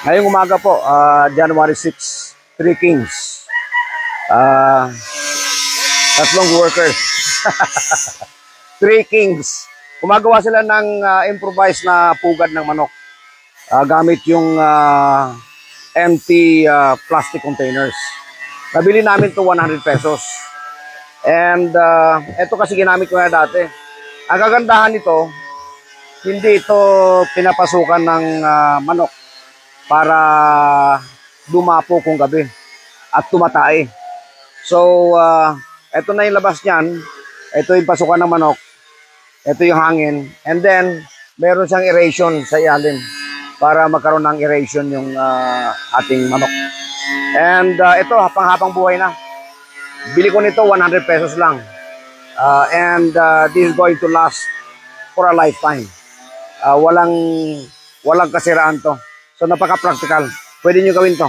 Ngayong umaga po, January 6, 3 Kings. Tatlong workers. 3 Kings. Gumagawa sila ng improvised na pugad ng manok. Gamit yung empty plastic containers. Nabili namin to 100 pesos. And ito kasi ginamit ko na dati. Ang kagandahan nito, hindi ito pinapasukan ng manok para dumapo kung gabi at tumatay. So, ito na yung labas niyan. Ito yung pasukan ng manok. Ito yung hangin. And then, meron siyang aeration sa ilalim para magkaroon ng aeration yung ating manok. And ito, hapang-hapang buhay na. Bili ko nito 100 pesos lang. And this is going to last for a lifetime. Walang kasiraan to. So, napaka-practical. Pwede nyo gawin to.